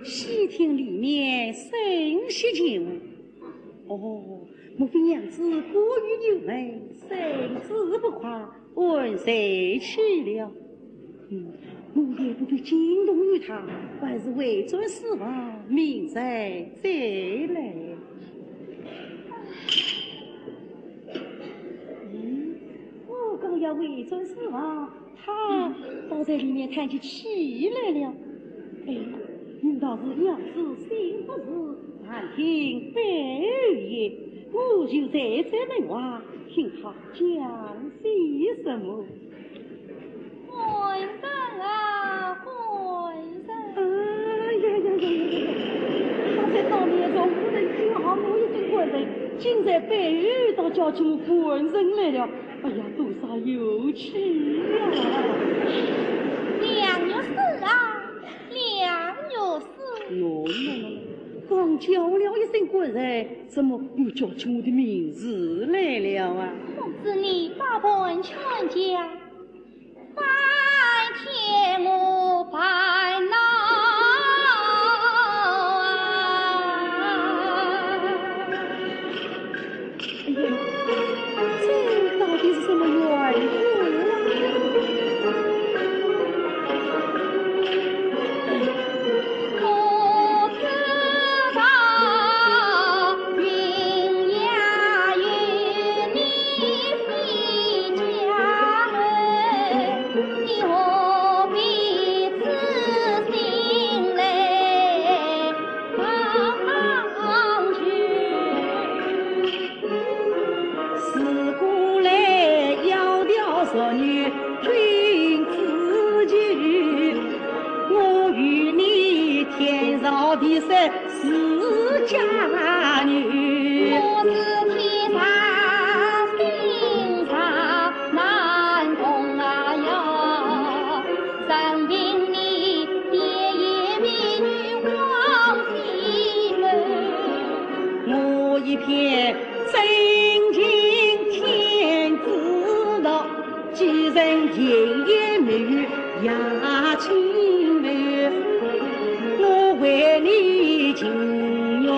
戏厅里面甚是静哦，莫非娘子过于牛美，身子不夸，问谁去了？奴也不必惊动于他，还是为尊死亡，明日再来。我刚要为尊死亡，他倒在里面叹起气来了。难道是娘子心不是难听白也？我就在这门外听他讲些什么。官人啊，官人！他在当面中不能叫我一声官人，竟在背后倒叫起我官人来了。哎呀，多少有趣呀！娘有事啊，娘有事。刚叫了一声官人，怎么又叫起我的名字来了啊？公子你把本劝讲，拜天我拜老这到底是什么缘故？是家女，我是天上心上难懂啊哟，任凭你爹也美女王妻们，我一片真情天知道，几人情也美女呀情美，我为你情愿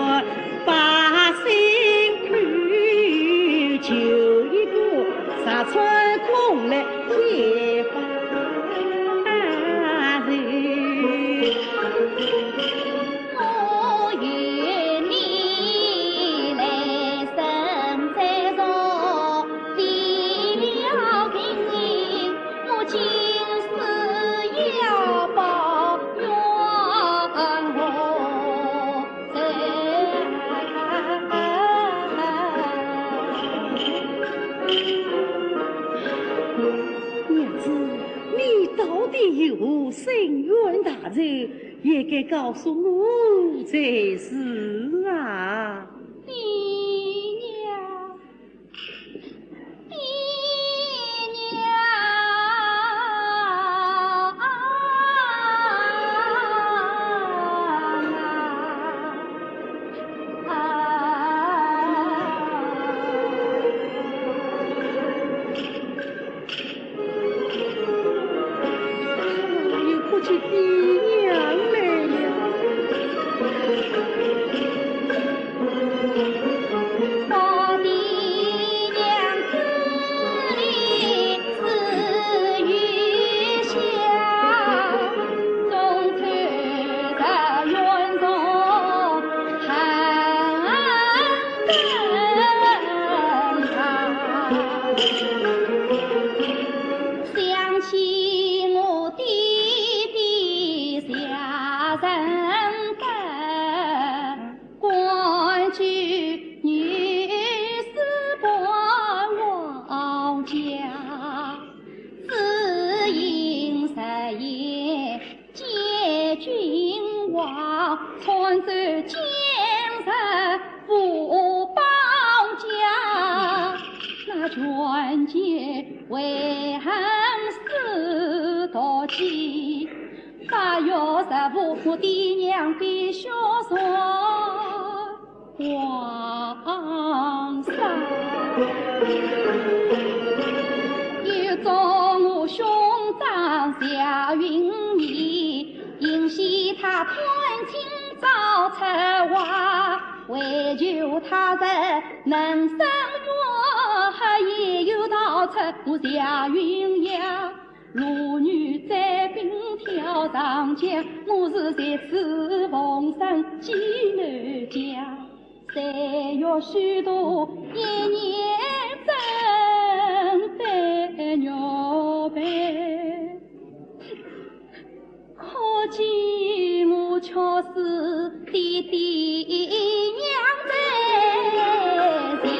把心去，就一个杀穿空来也罢人。我与你来生在中，为了平民，我今世要报冤娘子，你到底有深冤大仇，也该告诉我才是啊！爹娘，爹娘又不去爹娘来了。到底娘子里是余香，中穿着云中寒灯想起我弟弟下人本，官居女司博劝诫，为恨死多计。8月15，我爹娘必须说皇上。有中我兄长夏云仪，因惜他团亲早出外，为求他人能生育，也有道出我夏云阳。如女在兵挑长江，我是在此逢生济南家。3月许多一年真得鸟悲，可见我却是爹爹娘在心下。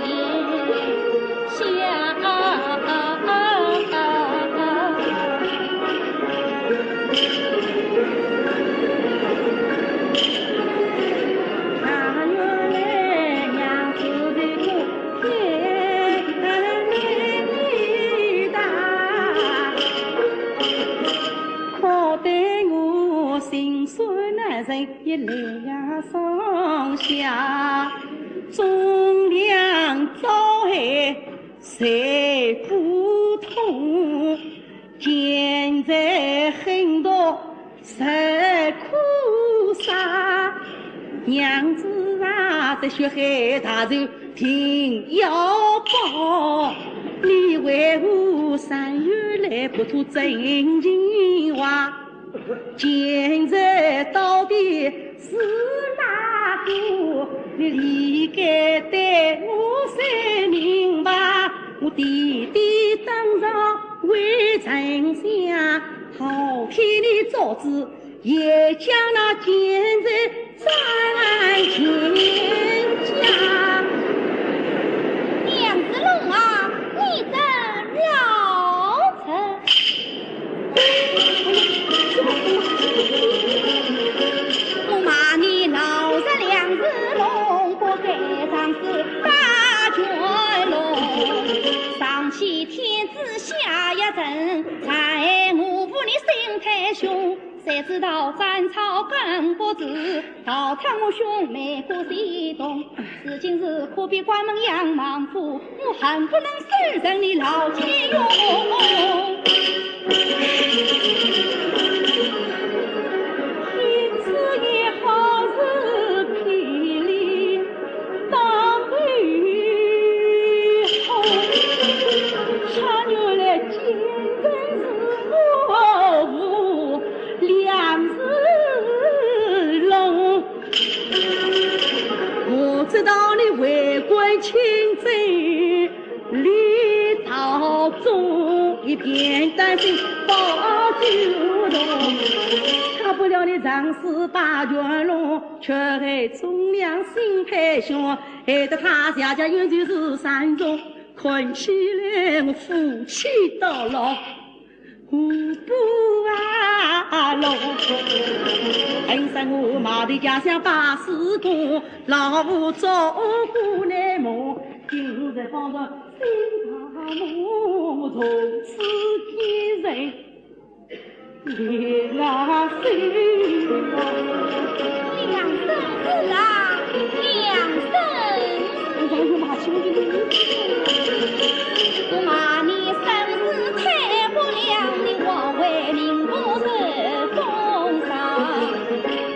一来上下，忠良遭害谁不痛？奸贼狠毒受苦杀，娘子啊，这血海大仇定要报。你为我3月来不吐真情话？奸贼到底是哪个？你理该对我说明白。我弟弟当上为丞相，好替你做主，也将那奸贼斩天下。娘子龙啊，你真老成。我骂你老实两只龙，不该上是大卷龙。上欺天子下一城，才我负你心太凶。谁知道战草更不知，倒趁我兄妹过西东。如今是可比关门杨莽夫，我恨不能收任你老奸勇。天赐也好是霹雳当雨后，差牛来见真是我无两只龙。我知道你为官清正，立道忠，一片丹心保九龙。差不了你长死八卷龙，却还忠良心太凶，害得他下家原就是山中，看起来我夫妻到老。五步啊龙，恨死我妈的家乡把事公，老夫照顾难梦，今日放着心大梦，从此天人连啊心啊，两生子啊，两生，我有马亲的我骂你生死太不良，你枉为民不是风尚，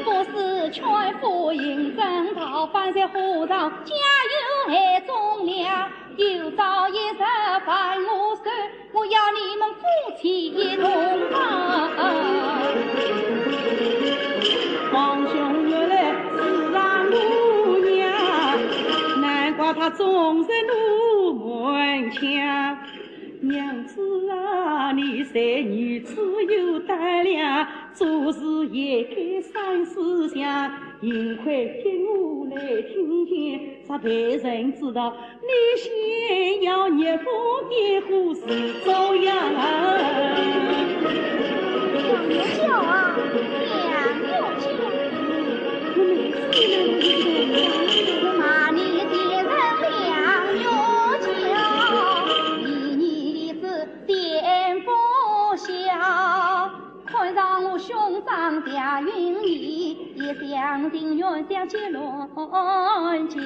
不是劝夫应正道，反在火上加油害忠良。有朝一日犯我手，我要你们夫妻一同亡。皇兄原来是啊母娘，难怪他总在怒门墙。娘子啊，你在女子有胆量，做事也该三思想。幸亏听我来听听，啥别人知道你先要逆风点火是遭殃。娘有教啊，娘有教，我每次我骂你的人娘有教。将定远小姐乱叫。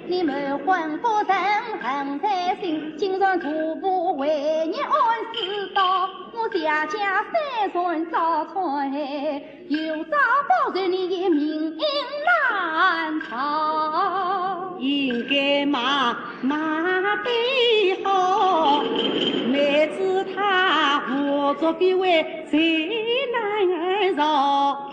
你们魂不成恨在心，今日徒步为你安世道。我家家三孙遭篡害，有朝保全你的命难逃。应该马备好，妹子她无作必为最难饶。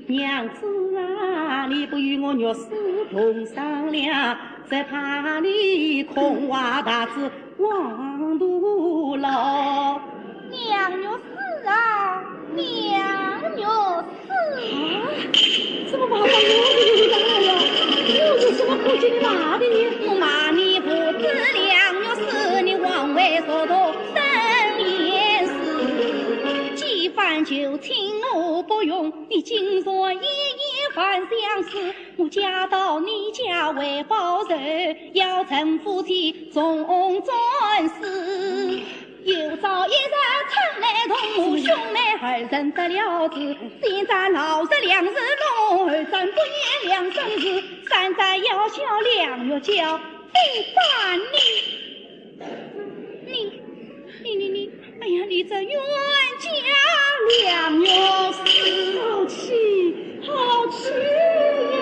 娘子啊，你不与我玉师同商量，再怕你空话大志枉徒劳。娘玉师啊，娘玉师，怎么把我弄大了？我有什么可见你骂的你？我骂你不知娘玉师，你枉为所托生言师。既犯就请我不用，你今若一犯相思，我嫁到你家为报仇，要成夫妻终转世。有朝一日春来同我兄妹二人得了志，现在老实两日龙儿真不念两生事，三载要小两月交非烦你，哎呀，你这冤家两月死好气，好气呀！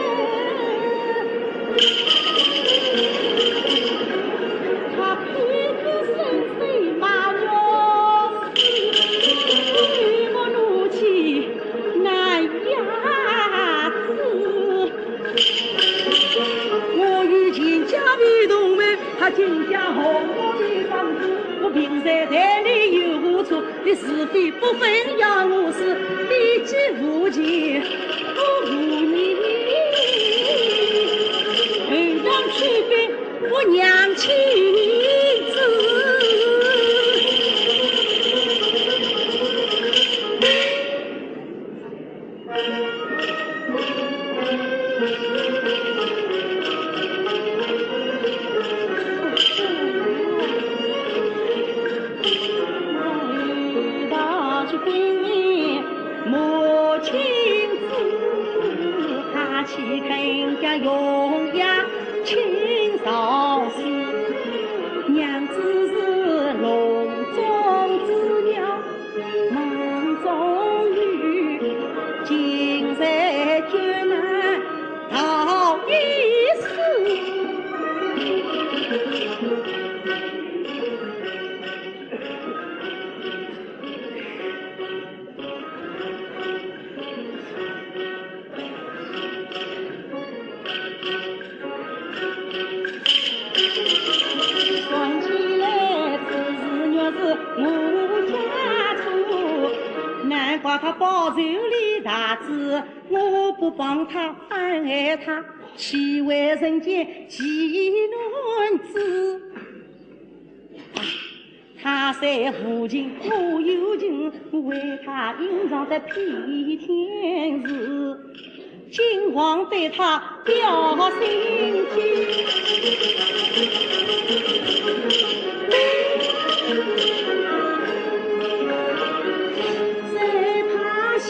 他偏偏生谁骂我死，对我怒气难压制。我与亲家为同门，他亲家红我的丈夫，我平生待你有无处，你是非不分要我死，你既无情不无义，横让去别我娘亲子。母亲子，他岂肯家永养亲嫂子？娘子是笼中之鸟，梦中鱼，今日艰难逃一死。算起来，此事若是我家错，难怪他报仇立大志，我不帮他反害他，岂为人间奇乱子？他虽无情，我有情，为他隐藏在披天日。金皇对他表心迹，谁怕吓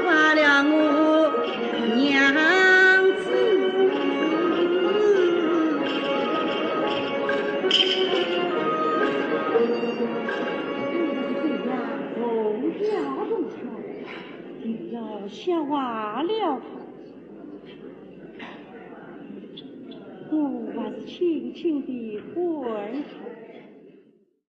坏了我娘子？这样从小动巧，就要吓坏了。我还是轻轻地吻他。